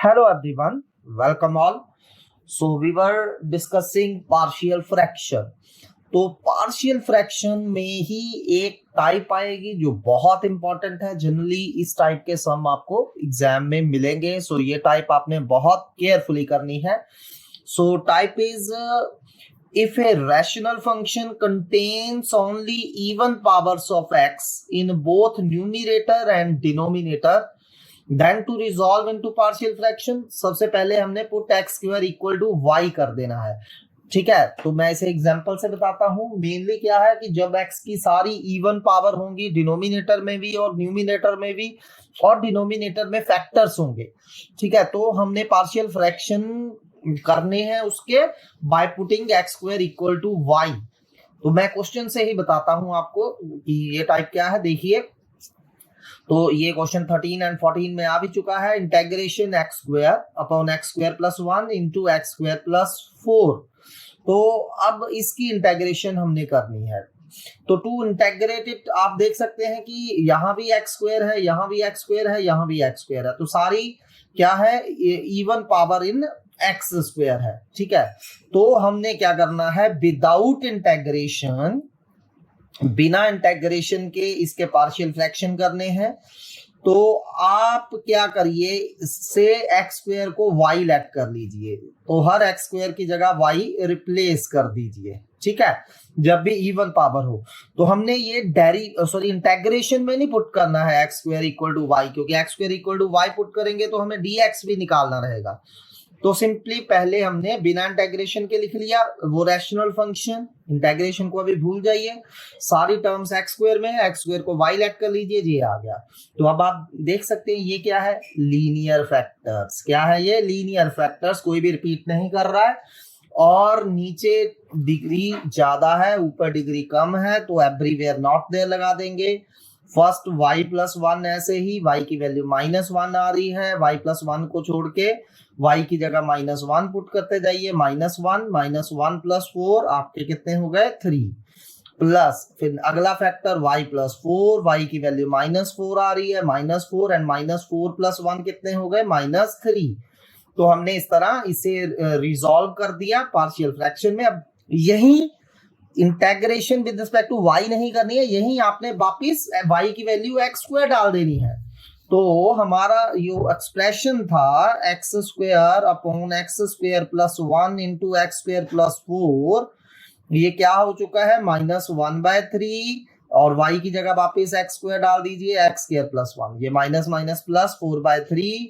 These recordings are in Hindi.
Hello everyone, welcome all. So we were discussing partial fraction. तो पार्शियल फ्रैक्शन में ही एक टाइप आएगी जो बहुत इंपॉर्टेंट है। जनरली इस टाइप के सम आपको एग्जाम में मिलेंगे, सो ये टाइप आपने बहुत केयरफुली करनी है। So type is if a rational function contains only even powers of x in both numerator and denominator, then to resolve into partial fraction सबसे पहले हमने put x square equal to y कर देना है। ठीक है, तो मैं इसे एग्जांपल से बताता हूं। मेनली क्या है कि जब x की सारी इवन पावर होंगी डिनोमिनेटर में भी और न्यूमिनेटर में भी, और डिनोमिनेटर में फैक्टर्स होंगे, ठीक है, तो हमने पार्शियल फ्रैक्शन करने हैं उसके by putting x square equal to y. तो मैं क्वेश्चन से ही बताता हूं आपको कि ये टाइप क्या है। देखिए, तो ये क्वेश्चन 13 एंड 14 में आ भी चुका है। Integration x square upon x square plus 1 into x square plus 4। तो अब इसकी इंटेग्रेशन हमने करनी है। तो टू इंटेग्रेट इट आप देख सकते हैं कि यहाँ भी एक्स स्क्वायर है, यहाँ भी एक्स स्क्वायर है, यहाँ भी एक्स स्क्वायर है, तो सारी क्या है इवन पावर इन एक्स स्क्वायर है। ठीक है, तो हमने क्या करना है, विदाउट इंटेग्रेशन, बिना इंटेग्रेशन के इसके पार्शियल फ्रैक्शन करने हैं। तो आप क्या करिए, इससे एक्स स्क्वायर को वाई लेट कर लीजिए, तो हर एक्स स्क्वायर की जगह वाई रिप्लेस कर दीजिए। ठीक है, जब भी इवन पावर हो। तो हमने ये इंटेग्रेशन में नहीं पुट करना है x square equal to y, क्योंकि x square equal to y put करेंगे तो हमें डी एक्स भी निकालना रहेगा। तो सिंपली पहले हमने बिना इंटेग्रेशन के लिख लिया वो रैशनल फंक्शन। इंटेग्रेशन को अभी भूल जाइए, सारी टर्म्स एक्स स्क्वायर में है, एक्स स्क्वायर को वाई लेट कर लीजिए, ये आ गया। तो अब आप देख सकते हैं ये क्या है, लीनियर फैक्टर्स। क्या है ये, लीनियर फैक्टर्स, कोई भी रिपीट नहीं कर रहा है, और नीचे डिग्री ज्यादा है ऊपर डिग्री कम है, तो एवरीवेयर नॉट देयर लगा देंगे। फर्स्ट y प्लस 1, ऐसे ही y की वैल्यू -1 आ रही है, y प्लस 1 को छोड़ के y की जगह -1 पुट करते जाइए। -1 प्लस 4 आपके कितने हो गए, 3, प्लस फिर अगला फैक्टर y प्लस 4, y की वैल्यू -4 आ रही है, -4 एंड -4 प्लस 1 कितने हो गए, -3। तो हमने इस तरह इसे रिजॉल्व कर दिया पार्शियल फ्रैक्शन में। अब यही integration with respect to y नहीं करनी है, यही आपने वापिस y की वैल्यू एक्स स्क्वायर डाल देनी है। तो हमारा जो एक्सप्रेशन था x square upon x square plus 1 into x square plus 4, ये क्या हो चुका है, -1/3, और y की जगह वापिस एक्स स्क्वायर डाल दीजिए, एक्स स्क्वायर प्लस 1, ये माइनस माइनस प्लस 4/3,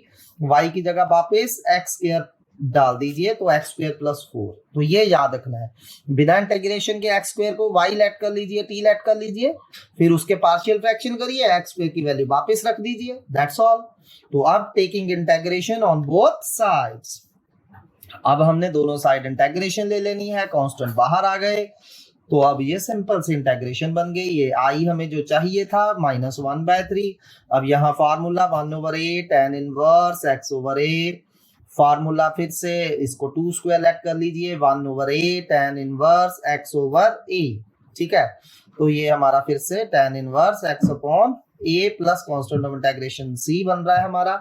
y की जगह वापिस एक्स स्क्वायर डाल दीजिए, तो एक्स स्क्वायर प्लस 4। तो ये याद रखना है, बिना इंटेग्रेशन के एक्स स्क्वायर को वाई लेट कर लीजिए, टी लेट कर लीजिए, फिर उसके पार्शियल फ्रैक्शन करिए, एक्स स्क्वायर की वैल्यू वापस रख दीजिए, दैट्स ऑल। तो अब taking integration on both sides, अब हमने दोनों साइड इंटेग्रेशन ले लेनी है, कांस्टेंट बाहर आ गए, तो अब ये सिंपल सी इंटेग्रेशन बन गई। ये आई हमें जो चाहिए था -1/3। अब यहाँ formula 1/a tan inverse x/a, formula फिर से इसको 2 स्क्वायर लेट कर लीजिए, 1/a tan इनवर्स x/a। ठीक है, तो ये हमारा फिर से tan inverse x/a plus constant of integration c बन रहा है हमारा।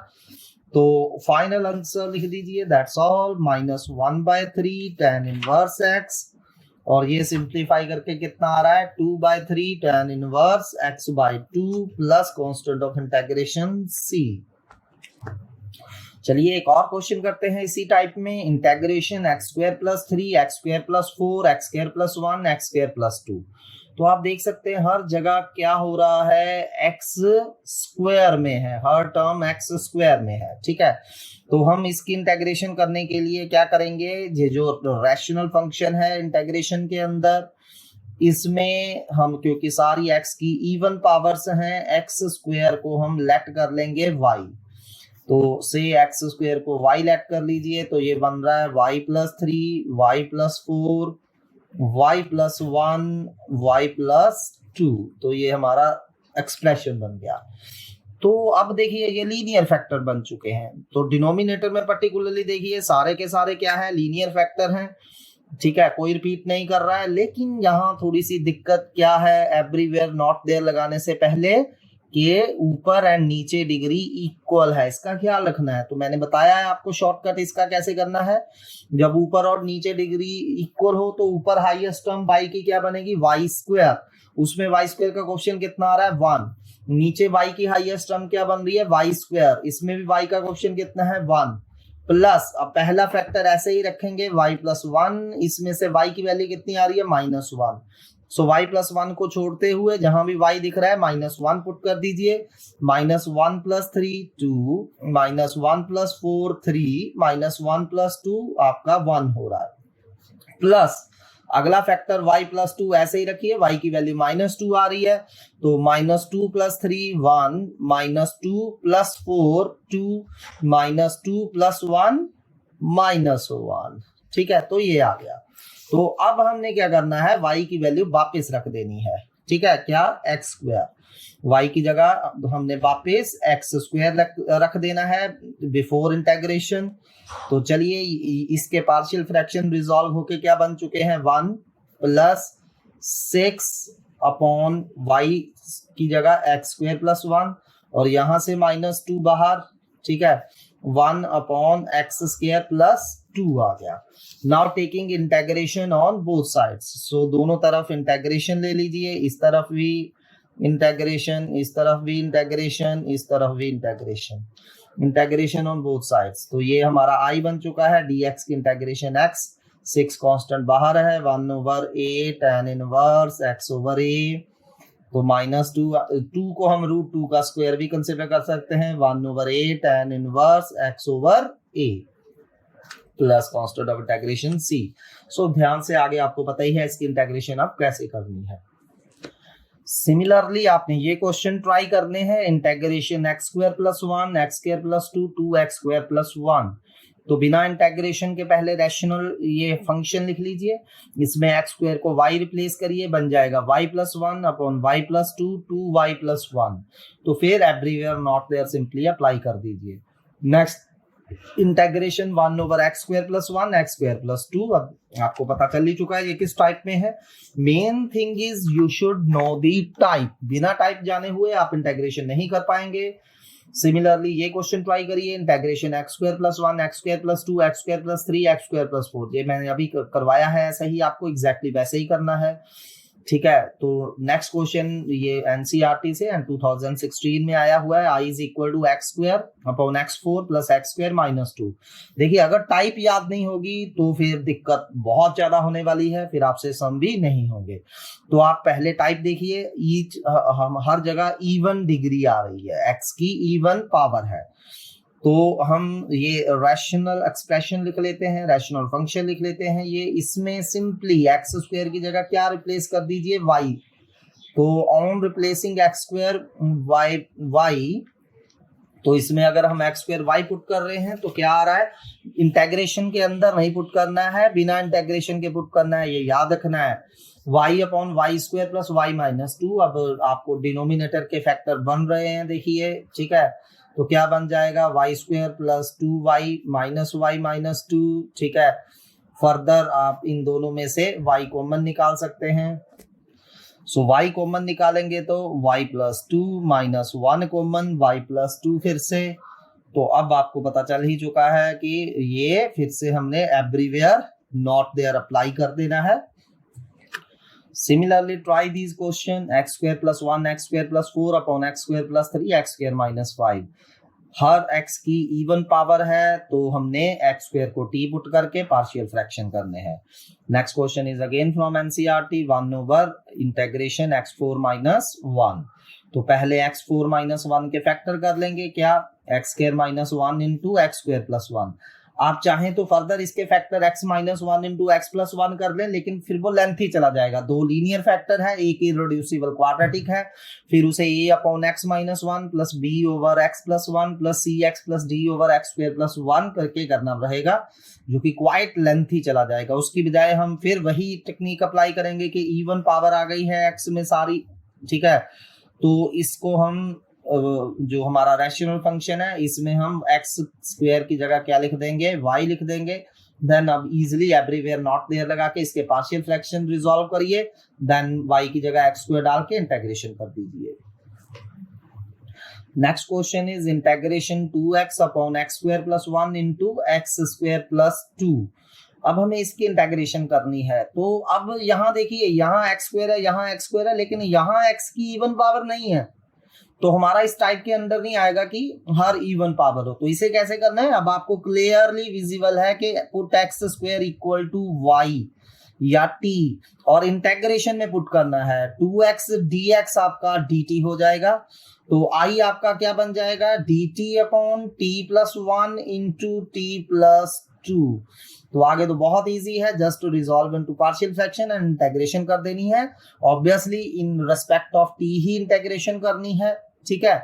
तो फाइनल आंसर लिख दीजिए, that's all, -1/3 tan inverse x, और ये सिंप्लीफाई करके कितना आ रहा है, 2/3 tan inverse x/2 plus constant of integration c। चलिए एक और क्वेश्चन करते हैं इसी टाइप में। Integration x square plus 3, x square plus 4, x square plus 1, x square plus 2। तो आप देख सकते हैं हर जगह क्या हो रहा है, एक्स स्क्वायर में है, हर टर्म एक्स स्क्वायर में है। ठीक है, तो हम इसकी इंटेग्रेशन करने के लिए क्या करेंगे, ये जो रैशनल फंक्शन है इंटेग्रेशन के अंदर, इसमें हम क्योंकि सारी एक्स की इवन पावर्स हैं, एक्स स्क्वायर को हम लेट कर लेंगे वाई। तो से एक्स स्क्वायर को y लेट कर लीजिए, तो ये बन रहा है y plus 3, y plus 4, y plus 1, y plus 2। तो ये हमारा एक्सप्रेशन बन गया। तो अब देखिए ये लीनियर फैक्टर बन चुके हैं, तो डिनोमिनेटर में पर्टिकुलरली देखिए सारे के सारे क्या है, लीनियर फैक्टर हैं। ठीक है, कोई रिपीट नहीं कर रहा है, लेकिन यहाँ थोड़ी सी दिक्कत क्या है, एवरीवेयर नॉट देयर लगाने से पहले के ऊपर एंड नीचे डिग्री इक्वल है, इसका ख्याल रखना है। तो मैंने बताया है आपको शॉर्टकट इसका कैसे करना है। जब ऊपर और नीचे डिग्री इक्वल हो तो ऊपर हाईएस्ट टर्म y की क्या बनेगी, वाई स्क्वायर, उसमें वाई स्क्वायर का क्वेश्चन कितना आ रहा है 1। नीचे y की हाईएस्ट टर्म क्या बन रही है, वाई स्क्वायर, इसमें भी y का क्वेश्चन कितना है 1 प्लस, अब पहला फैक्टर ऐसे ही रखेंगे y प्लस 1, इसमें से y की वैल्यू कितनी आ रही है -1। सो y प्लस 1 को छोड़ते हुए जहां भी y दिख रहा है -1 पुट कर दीजिए। -1 प्लस 3 2, -1 प्लस 4 3, -1 प्लस 2 आपका 1 हो रहा है। प्लस अगला फैक्टर y प्लस 2 ऐसे ही रखिए, y की वैल्यू -2 आ रही है, तो -2 प्लस 3 1, -2 प्लस 4 2, -2 प्लस 1 -1। ठीक है, तो ये आ गया। तो अब हमने क्या करना है, y की वैल्यू वापस रख देनी है। ठीक है, क्या, x स्क्वायर, y की जगह हमने वापस x स्क्वायर रख देना है बिफोर इंटेग्रेशन। तो चलिए इसके पार्शियल फ्रैक्शन रिजॉल्व होके क्या बन चुके हैं, 1 प्लस 6 अपॉन y की जगह x स्क्वायर प्लस 1, और यहां से -2 बाहर। ठीक है, 1 अपॉन x स्क्वायर प्लस 2 आ गया। Now taking integration on both sides, so दोनों तरफ इंटेग्रेशन ले लीजिए, इस तरफ भी इंटेग्रेशन, इस तरफ भी इंटेग्रेशन, इस तरफ भी integration, integration on both sides. तो ये हमारा i बन चुका है, dx की इंटेग्रेशन x, 6 कांस्टेंट बाहर है, 1/a tan inverse x over a। तो -2 को हम √2 का स्क्वायर भी कंसिडर कर सकते हैं, 1/a tan inverse x over a plus constant of integration c। सो ध्यान से, आगे आपको पता ही है इसकी इंटेग्रेशन अब कैसे करनी है। सिमिलरली आपने ये क्वेश्चन ट्राई करने हैं, integration x square plus 1, x square plus 2, 2x square plus 1। तो बिना इंटेग्रेशन के पहले रैशनल ये फंक्शन लिख लीजिए, इसमें x स्क्वायर को y रिप्लेस करिए, बन जाएगा y plus 1 upon y plus 2, 2y plus 1। तो फिर everywhere not there simply apply कर दीजिए। Next integration 1/x square plus 1, x square plus 2। अब आपको पता चल ही चुका है ये किस टाइप में है। Main thing is you should know the type, बिना टाइप जाने हुए आप इंटेग्रेशन नहीं कर पाएंगे। सिमिलरली ये क्वेश्चन ट्राई करिए, integration x square plus 1, x square plus 2, x square plus 3, x square plus 4। ये मैंने अभी करवाया है, ऐसा ही आपको एग्जैक्टली वैसे ही करना है। ठीक है, तो नेक्स्ट क्वेश्चन ये एनसीईआरटी से एंड 2016 में आया हुआ है, i is equal to x square upon x4 plus x square minus 2। देखिए अगर टाइप याद नहीं होगी तो फिर दिक्कत बहुत ज्यादा होने वाली है, फिर आपसे सम भी नहीं होंगे। तो आप पहले टाइप देखिए, ईच हम हर जगह इवन डिग्री आ रही है, x की इवन पावर है। तो हम ये रैशनल एक्सप्रेशन लिख लेते हैं, रैशनल फंक्शन लिख लेते हैं। ये इसमें सिंपली x स्क्वायर की जगह क्या रिप्लेस कर दीजिए, y। तो on replacing x square y, तो इसमें अगर हम x स्क्वायर y पुट कर रहे हैं तो क्या आ रहा है, इंटेग्रेशन के अंदर नहीं पुट करना है, बिना इंटेग्रेशन के पुट करना है, ये याद रखना है। y upon y square plus y minus 2। अब आपको डिनोमिनेटर के फैक्टर बन रहे हैं, देखिए। ठीक है, तो क्या बन जाएगा, y square plus 2y minus y minus 2। ठीक है, फर्दर आप इन दोनों में से y कॉमन निकाल सकते हैं। सो y कॉमन निकालेंगे तो y plus 2 minus 1 common, y plus 2 फिर से। तो अब आपको पता चल ही चुका है कि ये फिर से हमने एवरीवेयर नॉट देयर अप्लाई कर देना है। Similarly, try these question, x square plus 1, x square plus 4 upon x square plus 3, x square minus 5। Her x की इवन पावर है तो हमने x स्क्वायर को t पुट करके पार्शियल फ्रैक्शन करने हैं। Next question is again from NCERT, 1 integration x4 minus 1। तो पहले x4 माइनस 1 के फैक्टर कर लेंगे, क्या, x square minus 1 into x square plus 1। आप चाहें तो फर्दर इसके factor x minus 1 into x plus 1 कर लें, लेकिन फिर वो लेंथ ही चला जाएगा। दो लीनियर फैक्टर है, एक इररेड्यूसिबल क्वाड्रेटिक है, फिर उसे a upon x minus 1 plus b over x plus 1 plus c x plus d over x square plus 1 करके करना रहेगा, जो कि क्वाइट लेंथ ही चला जाएगा। उसकी बजाय हम फिर वही टेक्निक अप्लाई करेंगे कि इवन पावर आ गई है x में सारी। ठीक है, तो इसको हम जो हमारा रैशनल फंक्शन है इसमें हम x स्क्वायर की जगह क्या लिख देंगे, y लिख देंगे। देन अब इजीली एवरीवेयर नॉट देयर लगा के इसके पार्शियल फ्रैक्शन रिजॉल्व करिए, देन y की जगह x स्क्वायर डाल के इंटीग्रेशन कर दीजिए। Next question is integration 2x upon x square plus 1 into x square plus 2। अब हमें इसकी इंटेग्रेशन करनी है। तो अब यहाँ देखिए, यहाँ एक्स स्क्वायर है, यहाँ एक्स स्क्वायर है, लेकिन यहाँ एक्स की इवन पावर नहीं है, तो हमारा इस टाइप के अंदर नहीं आएगा कि हर इवन पावर हो। तो इसे कैसे करना है, अब आपको क्लियरली विजिबल है कि put x square equal to y या टी, और इंटेग्रेशन में पुट करना है 2x dx आपका dt हो जाएगा। तो आई आपका क्या बन जाएगा, dt upon t plus 1 into t plus 2। तो आगे तो बहुत इजी है, just to resolve into partial fraction and integration कर देनी है। Obviously in respect of t ही इंटेग्रेशन करनी है, ठीक है।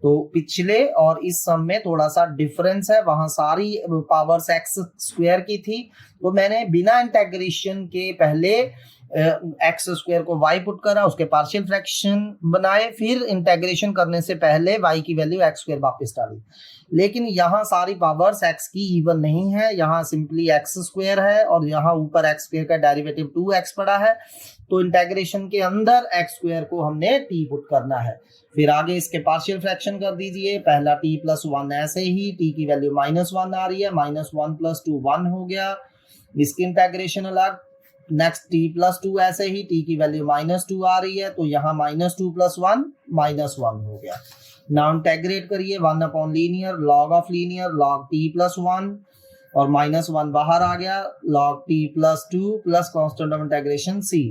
तो पिछले और इस सम में थोड़ा सा डिफरेंस है, वहां सारी पावर्स एक्स स्क्वायर की थी, तो मैंने बिना इंटेग्रेशन के पहले एक्स स्क्वायर को वाई पुट करा, उसके पार्शियल फ्रैक्शन बनाए, फिर इंटेग्रेशन करने से पहले वाई की वैल्यू एक्स स्क्वायर वापस डाली। लेकिन यहाँ सारी पावर्स एक्स की इवन नहीं है, यहाँ सिंपली एक्स स्क्वायर है और यहाँ ऊपर एक्स स्क्वायर का डेरिवेटिव 2x पड़ा है। तो इंटेग्रेशन के अंदर एक्स स्क्वायर को हमने टी पुट करना है। फिर आगे इसके पार्शियल फ्रैक्शन कर दीजिए। पहला टी प्लस 1 ऐसे ही, टी की वैल्यू -1 आ रही है, -1 + 2 1 हो गया, इसकी इंटेग्रेशन अलग। नेक्स्ट टी प्लस 2 ऐसे ही, टी की वैल्यू -2 आ रही है, तो यहाँ -2 + 1 -1 हो गया। नाउ इंटेग्रेट करिए, 1 upon linear log of linear log t plus 1, और -1 बाहर आ गया, log t plus 2 plus constant of integration c.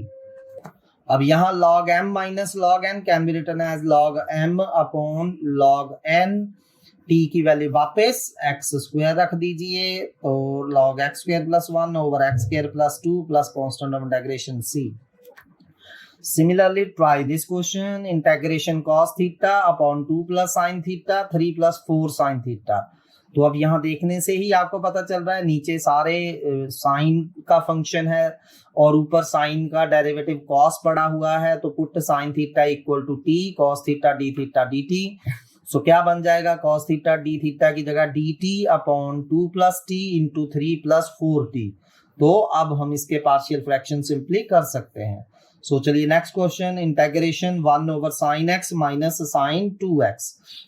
अब यहाँ log m minus log n can be written as log m upon log n। t की वैल्यू वापस एक्स स्क्वायर रख दीजिए, तो log x square plus 1 over x square plus 2 plus constant of integration c। Similarly, try this question. Integration cos theta upon 2 plus sin theta 3 plus 4 sin theta। तो अब यहाँ देखने से ही आपको पता चल रहा है, नीचे सारे साइन का फंक्शन है और ऊपर साइन का डेरिवेटिव कॉस पड़ा हुआ है। तो put sine theta equal to t cos theta d theta d t. So क्या बन जाएगा, कॉस थीटा डी थीटा की जगह d t upon 2 + t into 3 + 4t। तो अब हम इसके पार्शियल फ्रैक्शन सिंपली कर सकते हैं। सो चलिए next question, integration 1 over sine x minus sine 2x।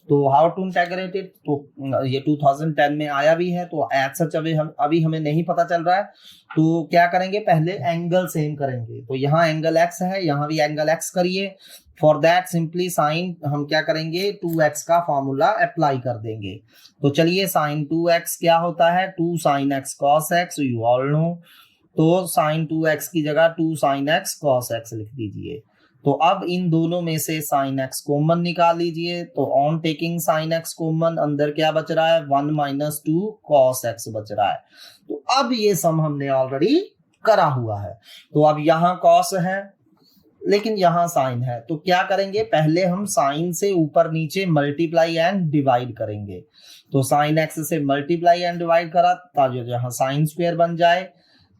तो हाउ टू इंटेग्रेट इट, तो ये 2010 में आया भी है, तो एज सच अभी हमें नहीं पता चल रहा है। तो क्या करेंगे, पहले एंगल सेम करेंगे। तो यहाँ एंगल x है, यहाँ भी एंगल x करिए। फॉर दैट सिंपली साइन हम क्या करेंगे, 2x का फॉर्मूला अप्लाई कर देंगे। तो चलिए साइन 2x क्या होता है, 2 sin x cos x, you all know. तो साइन 2x की जगह 2 sin x cos x लिख दीजिए। तो अब इन दोनों में से sin x कॉमन निकाल लीजिए। तो on taking sin x common, अंदर क्या बच रहा है, 1 - 2 cos x बच रहा है। तो अब ये सम हमने ऑलरेडी करा हुआ है। तो अब यहाँ cos है लेकिन यहाँ साइन है, तो क्या करेंगे, पहले हम साइन से ऊपर नीचे मल्टीप्लाई एंड डिवाइड करेंगे। तो साइन x से मल्टीप्लाई एंड डिवाइड करा ताकि यहाँ साइन स्क्वायर बन जाए।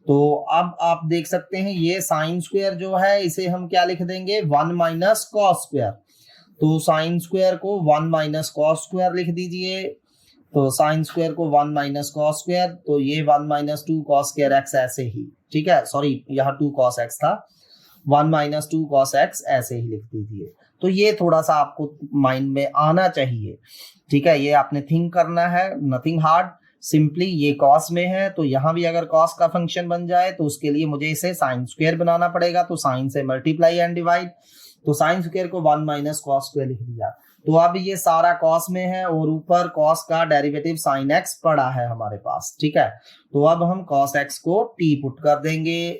तो अब आप देख सकते हैं ये साइन स्क्वायर जो है इसे हम क्या लिख देंगे, 1 - cos स्क्वायर। तो साइन स्क्वायर को 1 - cos स्क्वायर लिख दीजिए। तो साइन स्क्वायर को 1 - cos स्क्वायर, तो ये 1 - 2 cos स्क्वायर x ऐसे ही, ठीक है, सॉरी यहाँ 2 cos x था, 1 - 2 cos x ऐसे ही लिख दीजिए। तो ये थोड़ा सा आपको माइंड में आना चाहिए, ठीक है, ये आपने थिंक करना है, नथिंग हार्ड। सिंपली ये कॉस में है, तो यहाँ भी अगर कॉस का फंक्शन बन जाए तो उसके लिए मुझे इसे साइन स्क्वायर बनाना पड़ेगा। तो साइन से मल्टीप्लाई एंड डिवाइड, तो साइन स्क्वायर को 1 - cos स्क्वायर लिख दिया। तो अब ये सारा कॉस में है और ऊपर कॉस का डेरिवेटिव साइन एक्स पड़ा है हमारे पास, ठीक है। तो अब हम कॉस एक्स को टी पुट कर देंगे।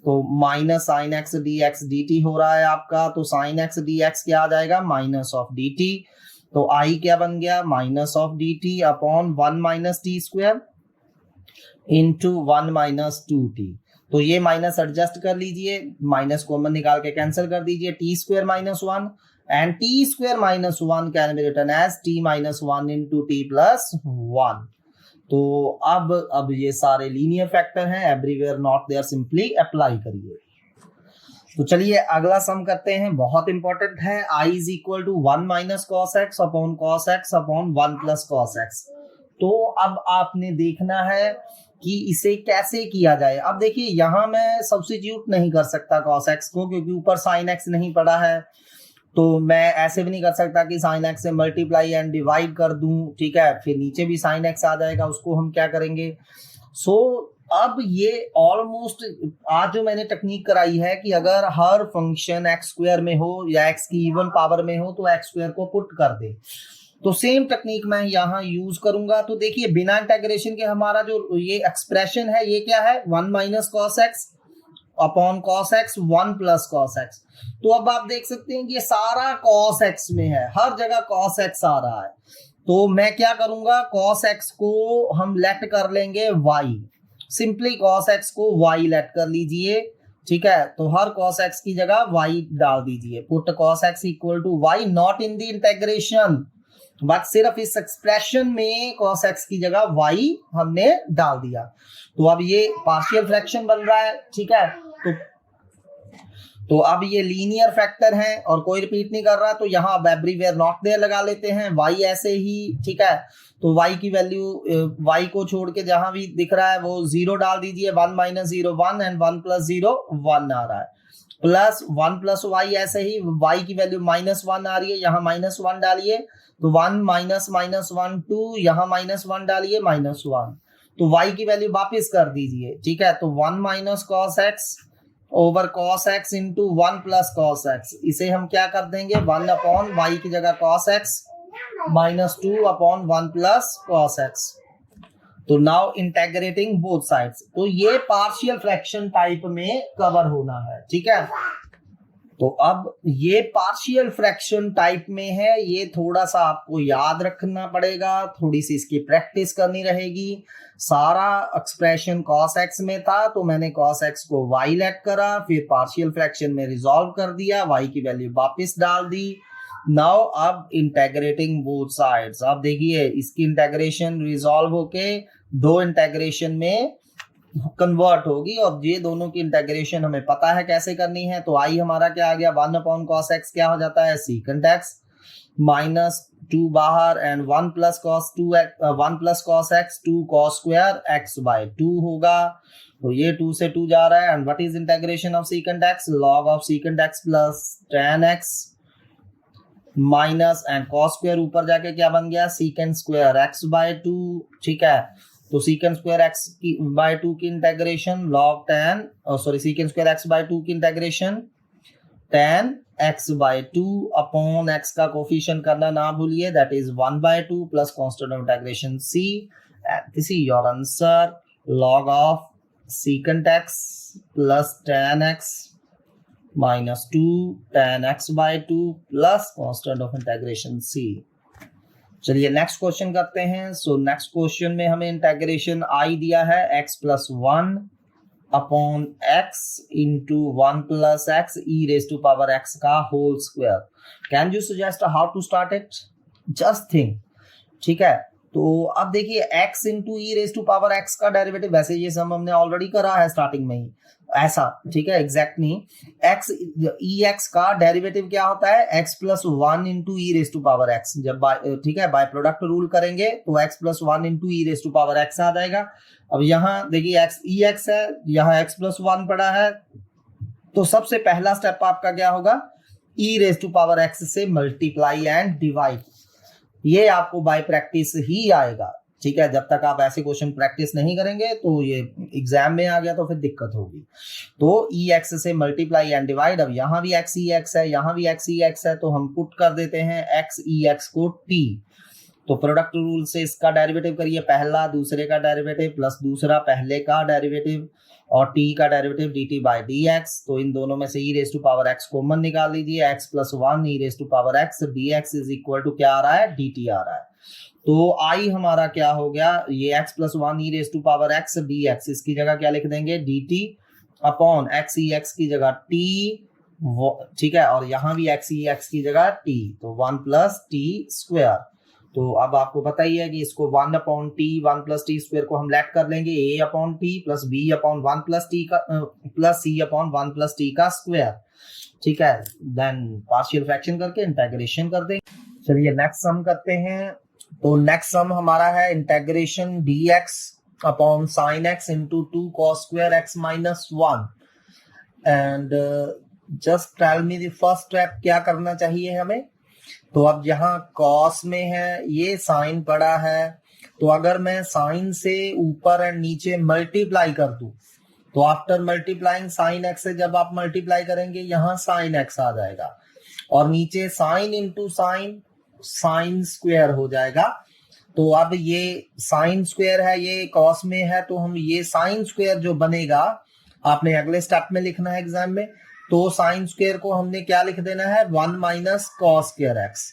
तो minus sine x d x D t हो रहा है आपका। तो साइन एक्स डी एक्स क्या आ जाएगा, माइनस ऑफ डी टी। तो आई क्या बन गया, minus of d t upon 1 - t square into 1 - 2t। तो ये माइनस एडजस्ट कर लीजिए, माइनस कॉमन निकाल के कैंसिल कर दीजिए, t square -1 and t square -1 can be written as t - 1 into t plus 1। तो अब ये सारे लीनियर फैक्टर हैं, everywhere not there, simply apply करिए। तो चलिए अगला सम करते हैं, बहुत इंपॉर्टेंट है। I is equal to 1 - cos x upon cos x upon 1 + cos x। तो अब आपने देखना है कि इसे कैसे किया जाए। अब देखिए यहाँ मैं सब्स्टिट्यूट नहीं कर सकता cos x को, क्योंकि ऊपर sin x नहीं पड़ा है। तो मैं ऐसे भी नहीं कर सकता कि साइन एक्स से मल्टीप्लाई एंड डिवाइड कर दूं, ठीक है, फिर नीचे भी साइन एक्स आ जाएगा, उसको हम क्या करेंगे। अब ये ऑलमोस्ट आज जो मैंने टेक्निक कराई है कि अगर हर फंक्शन एक्स स्क्वायर में हो या एक्स की इवन पावर में हो तो एक्स स्क्वायर को पुट कर दे, तो सेम टेक्निक मैं यहाँ यूज करूंगा। तो देखिए बिना इंटेग्रेशन के हमारा जो ये एक्सप्रेशन है ये क्या है, 1 minus cos x upon cos x 1 plus cos x. तो अब आप देख सकते हैं कि ये सारा कॉस एक्स में है, हर जगह कॉस एक्स आ रहा है। तो मैं क्या करूंगा, कॉस एक्स को हम लेट कर लेंगे y, सिंपली कॉस एक्स को y लेट कर लीजिए, ठीक है। तो हर cos x की जगह y डाल दीजिए, put cos x equal to y, not in the integration but सिर्फ इस एक्सप्रेशन में cos x की जगह y हमने डाल दिया। तो अब ये पार्शियल फ्रैक्शन बन रहा है, ठीक है। तो अब ये लीनियर फैक्टर है और कोई रिपीट नहीं कर रहा, तो यहाँ अब एवरीवेयर नॉट देयर लगा लेते हैं, y ऐसे ही, ठीक है। तो y की वैल्यू y को छोड़ के जहां भी दिख रहा है वो 0 डाल दीजिए, 1 माइनस 0 1 एंड 1 प्लस 0 1 आ रहा है, प्लस 1 प्लस y ऐसे ही, y की वैल्यू -1 आ रही है, यहाँ -1 डालिए, तो 1 माइनस माइनस 1 2, यहाँ -1 डालिए -1, तो y की वैल्यू वापिस कर दीजिए, ठीक है। तो 1 minus cos x over cos x into 1 plus cos x, इसे हम क्या कर देंगे, 1 अपॉन y की जगह cos x -2 upon 1 plus cos x. तो नाउ इंटेग्रेटिंग बोथ साइड्स, तो ये पार्शियल फ्रैक्शन टाइप में कवर होना है, ठीक है। तो अब ये पार्शियल फ्रैक्शन टाइप में है, ये थोड़ा सा आपको याद रखना पड़ेगा, थोड़ी सी इसकी प्रैक्टिस करनी रहेगी। सारा एक्सप्रेशन cos x में था, तो मैंने cos x को y लेट करा, फिर पार्शियल फ्रैक्शन में रिजॉल्व कर दिया, y की वैल्यू वापस डाल दी। नाउ अब इंटेग्रेटिंग बोथ साइड्स, अब देखिए इसकी इंटेग्रेशन रिजॉल्व होके दो इंटेग्रेशन में कन्वर्ट होगी, और ये दोनों की इंटेग्रेशन हमें पता है कैसे करनी है। तो आई हमारा क्या आ गया, 1 अपॉन कॉस एक्स क्या हो जाता है, सीकेंट एक्स, -2 बाहर and 1 plus cos 1 plus cos x 2 cos square x by 2 होगा। तो ये 2 से 2 जा रहा है, and what is integration of secant x, log of secant x plus tan x minus and cos square ऊपर जाके क्या बन गया, सीकेंट स्क्वायर एक्स बाय 2, ठीक है। तो सीकेंट स्क्वायर एक्स की बाय 2 की integration log tan, secant square x by 2 की integration tan x by 2 upon x का कोफिशिएंट करना ना भूलिए, that is 1 by 2 plus constant of integration c, and this is your answer, log of secant x plus tan x minus 2 tan x by 2 plus constant of integration c। चलिए नेक्स्ट क्वेश्चन करते हैं। सो नेक्स्ट क्वेश्चन में हमें इंटेग्रेशन आई दिया है x plus 1 upon x into 1 plus x e raise to power x का whole square. Can you suggest how to start it, just think, ठीक है। तो अब देखिए x into e raise to power x का डेरिवेटिव, वैसे ये सम हमने ऑलरेडी करा है स्टार्टिंग में ही ऐसा, ठीक है, एग्जैक्ट नहीं। x ई एक्स का डेरिवेटिव क्या होता है, x plus 1 into e raise to power x, जब ठीक है बाय प्रोडक्ट रूल करेंगे तो x plus 1 into e raise to power x आ जाएगा। अब यहाँ देखिए x ई एक्स है, यहाँ x प्लस 1 पड़ा है, तो सबसे पहला स्टेप आपका क्या होगा, ई रेज टू पावर x से मल्टीप्लाई एंड डिवाइड, ये आपको बाय प्रैक्टिस ही आएगा, ठीक है। जब तक आप ऐसे क्वेश्चन प्रैक्टिस नहीं करेंगे तो ये एग्जाम में आ गया तो फिर दिक्कत होगी। तो ई एक्स से मल्टीप्लाई एंड डिवाइड, अब यहाँ भी एक्स ई एक्स है, यहाँ भी एक्स ई एक्स है, तो हम पुट कर देते हैं एक्स ई एक्स को टी। तो प्रोडक्ट रूल से इसका डेरिवेटिव करिए, पहला दूसरे का डेरिवेटिव प्लस दूसरा पहले का डेरिवेटिव, और t का डेरिवेटिव dt बाय dx। तो इन दोनों में से e raise to power x common निकाल लीजिए, x plus 1 e raise to power x dx is equal to क्या आ रहा है, dt आ रहा है। तो i हमारा क्या हो गया, ये x plus 1 e raise to power x dx, इसकी जगह क्या लिख देंगे, dt upon x e x की जगह t, ठीक है, और यहाँ भी x e x की जगह t, तो 1 प्लस t स्क्वायर। तो अब आपको पता ही है कि इसको 1 upon t 1 plus t square को हम लेट कर लेंगे a upon t plus b upon 1 plus t का plus c upon 1 plus t का स्क्वायर, ठीक है। देन पार्शियल फ्रैक्शन करके इंटेग्रेशन कर देंगे। चलिए नेक्स्ट सम करते हैं। तो नेक्स्ट सम हमारा है integration dx upon sin x into 2 cos square x minus 1, and just tell me the first step, क्या करना चाहिए हमें। तो अब यहाँ कॉस में है, ये साइन पड़ा है, तो अगर मैं साइन से ऊपर एंड नीचे मल्टीप्लाई कर दूं, तो आफ्टर मल्टीप्लाइंग साइन एक्स से जब आप मल्टीप्लाई करेंगे यहाँ साइन एक्स आ जाएगा, और नीचे sine into sine, sine square हो जाएगा। तो अब ये साइन स्क्वायर है, ये कॉस में है, तो हम ये साइन स्क्वायर जो बनेगा आपने अगले स्टेप में लिखना है एग्जाम में। तो साइन स्क्वायर को हमने क्या लिख देना है, 1 माइनस कॉस स्क्वायर एक्स।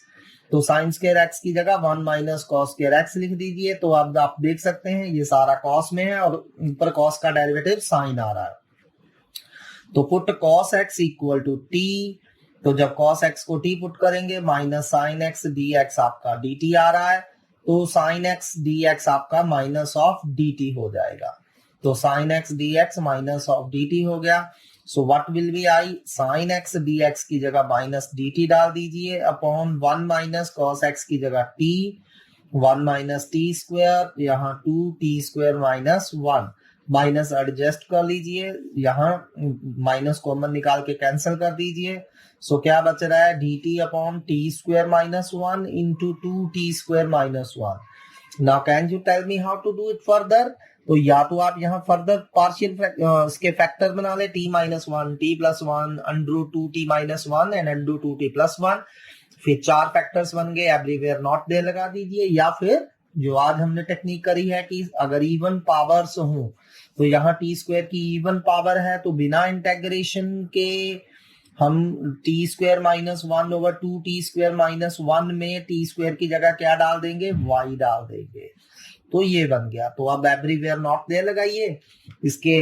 तो साइन स्क्वायर एक्स की जगह 1 माइनस कॉस स्क्वायर एक्स लिख दीजिए। तो अब आप देख सकते हैं ये सारा कॉस में है और ऊपर कॉस का डेरिवेटिव साइन आ रहा है। तो put cos x equal to t, तो जब कॉस एक्स को टी पुट करेंगे minus sine x d x आपका डी टी आ रहा है, तो साइन एक्स डी एक्स आपका माइनस ऑफ डी टी हो जाएगा। तो sine x d x minus of d t हो गया। So what will be I, sine x d x की जगह माइनस डी टी डाल दीजिए अपॉन 1 माइनस कॉस एक्स की जगह टी, 1 माइनस टी स्क्वायर, यहाँ 2 t square minus 1, minus adjust कर लीजिए, यहाँ माइनस कॉमन निकाल के कैंसिल कर दीजिए। सो क्या बच रहा है, d t upon t square minus 1 into 2 t square minus 1। Now can you tell me how to do it further. तो या तो आप यहाँ फर्दर पार्शियल इसके फैक्टर बना ले, T minus 1, T plus 1, under 2 T minus 1 and under 2 T plus 1, फिर 4 फैक्टर्स बन गए, एवरीवेयर नॉट देयर लगा दीजिए। या फिर जो आज हमने टेक्निक करी है कि अगर इवन पावर्स हो, तो यहाँ टी स्क्वायर की इवन पावर है, तो बिना इंटेग्रेशन के हम T square minus 1 over 2 t square minus 1 में टी स्क्वायर की जगह क्या डाल देंगे, वाई डाल देंगे। तो ये बन गया। तो अब एवरीवेयर नॉट देयर लगाइए, इसके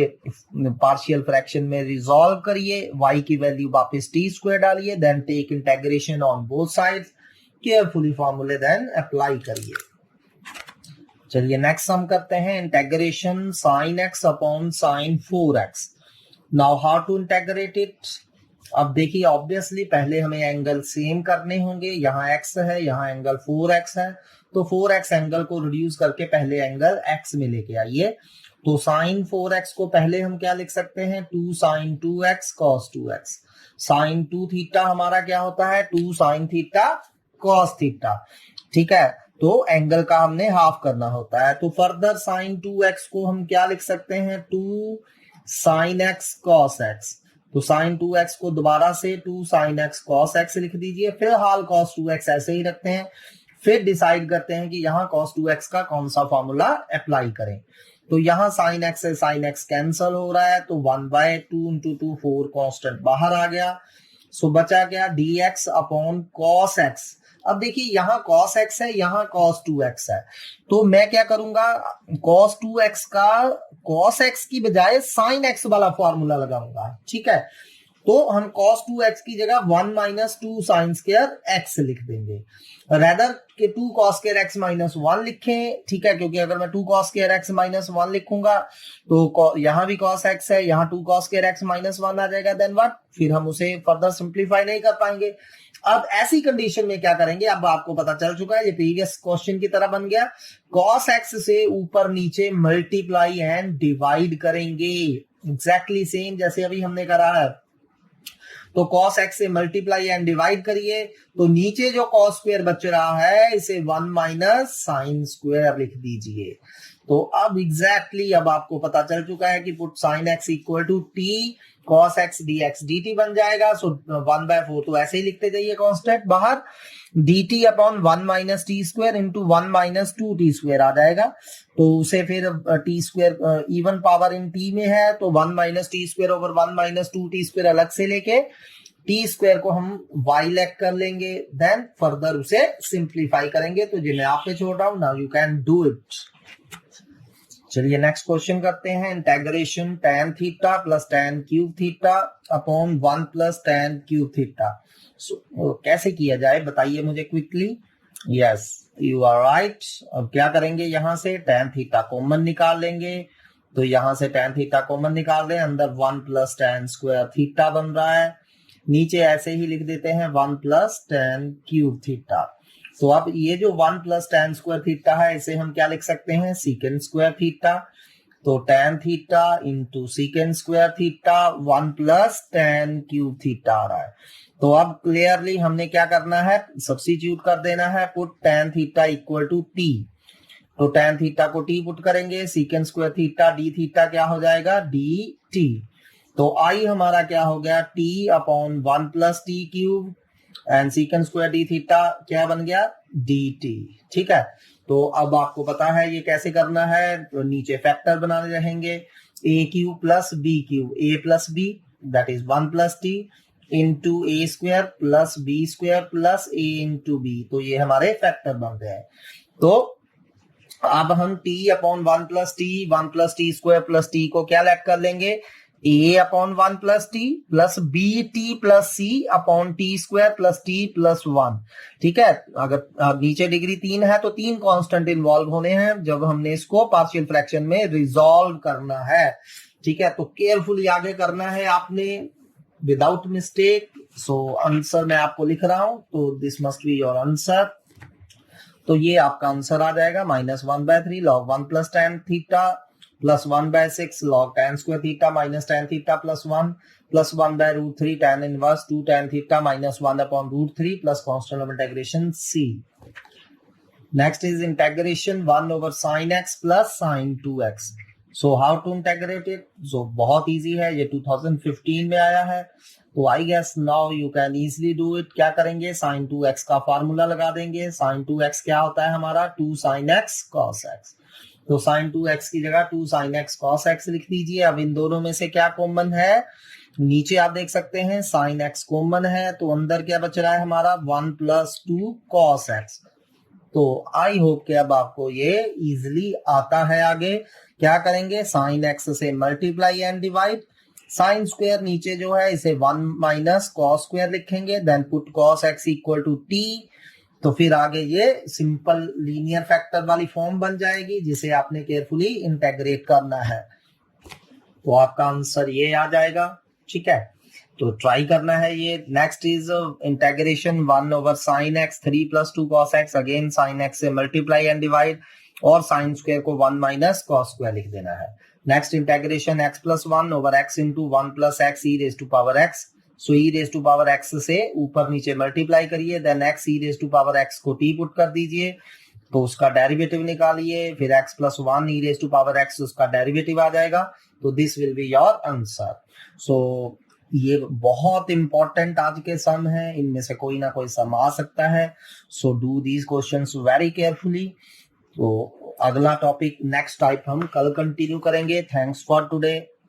पार्शियल फ्रैक्शन में रिजॉल्व करिए, y की वैल्यू वापस टी स्क्वायर डालिए, then take integration on both sides, carefully फॉर्मूले देन अप्लाई करिए। चलिए नेक्स्ट सम करते हैं, integration sine x upon sine 4x। Now how to integrate it. अब देखिए ऑब्वियसली पहले हमें एंगल सेम करने होंगे, यहाँ x है, यहाँ एंगल 4x है, तो 4x एंगल को रिड्यूस करके पहले एंगल x में लेके आइए। तो साइन 4x को पहले हम क्या लिख सकते हैं, 2 sign 2x cos 2x। Sign 2 theta हमारा क्या होता है, 2 साइन थीटा cos थीटा, ठीक है। तो एंगल का हमने हाफ करना होता है। तो फर्दर साइन 2x को हम क्या लिख सकते हैं, 2 साइन x cos x। तो साइन 2x को दोबारा से 2 साइन x cos x लिख दीजिए, फिलहाल cos 2x ऐसे ही रखते हैं, फिर डिसाइड करते हैं कि यहाँ cos 2x का कौन सा फॉर्मूला अप्लाई करें। तो यहाँ साइन x से साइन x कैंसल हो रहा है, तो 1/2 इंटू 2 4 कॉन्स्टेंट बाहर आ गया। सो बचा क्या, dx अपॉन cos x। अब देखिए यहाँ cos x है, यहाँ cos 2x है, तो मैं क्या करूंगा, cos 2x का cos x की बजाय sin x वाला फॉर्मूला लगाऊंगा, ठीक है। तो हम cos 2x की जगह 1 माइनस 2 साइन स्क्वायर x लिख देंगे, रेदर के 2 cos स्क्वायर x माइनस 1 लिखें, ठीक है, क्योंकि अगर मैं 2 cos स्क्वायर x माइनस 1 लिखूंगा तो यहाँ भी cos x है, यहाँ 2 cos स्क्वायर x माइनस 1 आ जाएगा, देन व्हाट, फिर हम उसे फर्दर सिंप्लीफाई नहीं कर पाएंगे। अब ऐसी कंडीशन में क्या करेंगे, अब आपको पता चल चुका है, ये प्रीवियस क्वेश्चन की तरह बन गया, cos x से ऊपर नीचे मल्टीप्लाई एंड डिवाइड करेंगे, एग्जैक्टली सेम जैसे अभी हमने करा है। तो cos x से मल्टीप्लाई एंड डिवाइड करिए, तो नीचे जो cos स्क्वायर बच रहा है इसे 1 माइनस साइन स्क्वायर लिख दीजिए। तो अब एग्जैक्टली अब आपको पता चल चुका है कि put sine x equal to t cos x dx dt बन जाएगा। सो 1/4 तो ऐसे ही लिखते जाइए कांस्टेंट बाहर, dt upon 1 minus t square into 1 minus 2 t square आ जाएगा। तो उसे फिर t square even power in t में है, तो 1 minus t square over 1 minus 2 t square अलग से लेके टी स्क्वायर को हम y लेक कर लेंगे, देन फर्दर उसे सिंप्लीफाई करेंगे। तो ये मैं आप पे छोड़ रहा हूं, now you can do it. चलिए नेक्स्ट क्वेश्चन करते हैं, integration tan theta plus tan cube theta upon 1 plus tan cube theta. कैसे किया जाए बताइए मुझे quickly. Yes you are right. अब क्या करेंगे, यहां से tan थीटा कॉमन निकाल लेंगे, तो यहां से tan थीटा कॉमन निकाल दें, अंदर 1 प्लस tan स्क्वायर थीटा बन रहा है, नीचे ऐसे ही लिख देते हैं 1 प्लस tan क्यूब थीटा। तो अब ये जो 1 प्लस tan स्क्वायर थीटा है इसे हम क्या लिख सकते हैं, सीकेंड स्क्वायर थीटा। तो tan theta into secant square theta 1 plus tan cube theta आ रहा है। तो अब क्लियरली हमने क्या करना है, सब्स्टिट्यूट कर देना है, put tan theta equal to t। तो tan थीटा को t पुट करेंगे, secant square theta d theta क्या हो जाएगा dt। तो i हमारा क्या हो गया t upon 1 plus T cube and secant square D theta क्या बन गया dt। ठीक है, तो अब आपको पता है ये कैसे करना है, तो नीचे फैक्टर बनाने रहेंगे, a cube plus b cube, a plus b that is 1 plus t into a square plus b square plus a into b. तो ये हमारे फैक्टर बन गए हैं। तो अब हम t upon 1 plus t square plus t को क्या लैग कर लेंगे, a upon 1 plus t plus b t plus c upon t square plus t plus 1। ठीक है, अगर नीचे डिग्री 3 है तो 3 कांस्टेंट इन्वॉल्व होने हैं जब हमने इसको पार्शियल फ्रैक्शन में रिजॉल्व करना है। ठीक है, तो केयरफुली आगे करना है आपने विदाउट मिस्टेक। सो आंसर मैं आपको लिख रहा हूं, तो this must be your answer. तो ये आपका आंसर आ जाएगा -1/3 log 1 plus tan theta plus 1/6 log tan square theta minus tan theta plus 1 plus 1/√3 tan inverse 2 tan theta minus 1/√3 plus constant of integration c। Next is integration 1 over sin x plus sin 2x। So how to integrate it, so बहुत इजी है, ये 2015 में आया है, तो I guess now you can easily do it. क्या करेंगे, sin 2x का फार्मूला लगा देंगे। sin 2x क्या होता है हमारा 2 sin x cos x। तो sin 2x की जगह 2 sin x cos x लिख दीजिए। अब इन दोनों में से क्या कॉमन है, नीचे आप देख सकते हैं sin x कॉमन है, तो अंदर क्या बच रहा है हमारा 1 प्लस 2 cos x। तो आई होप कि अब आपको ये इजिली आता है। आगे क्या करेंगे, sin x से multiply and divide, sine square नीचे जो है इसे 1 माइनस कॉस स्क्वायर लिखेंगे, then put cos x equal to t। तो फिर आगे ये सिंपल लीनियर फैक्टर वाली फॉर्म बन जाएगी जिसे आपने केयरफुली इंटेग्रेट करना है। तो आपका आंसर ये आ जाएगा। ठीक है, तो ट्राई करना है ये। Next is integration 1 over sin x 3 plus 2 cos x, again sin x से मल्टीप्लाई एंड डिवाइड और साइन स्क्वायर को 1 माइनस cos स्क्वायर लिख देना है। Next integration x plus 1 over x into 1 plus x e raise to power x। So e raise to power x से ऊपर नीचे मल्टीप्लाई करिए, then x e raise to power x को t पुट कर दीजिए, तो उसका डेरिवेटिव निकालिए, फिर x plus 1 e raise to power x उसका डेरिवेटिव आ जाएगा। तो this will be your answer. So ये बहुत इंपॉर्टेंट आज के सम है, इनमें से कोई ना कोई सम आ सकता है। So do these questions very carefully. तो अगला टॉपिक नेक्स्ट टाइप हम कल कंटिन्यू करेंगे। Thanks for today.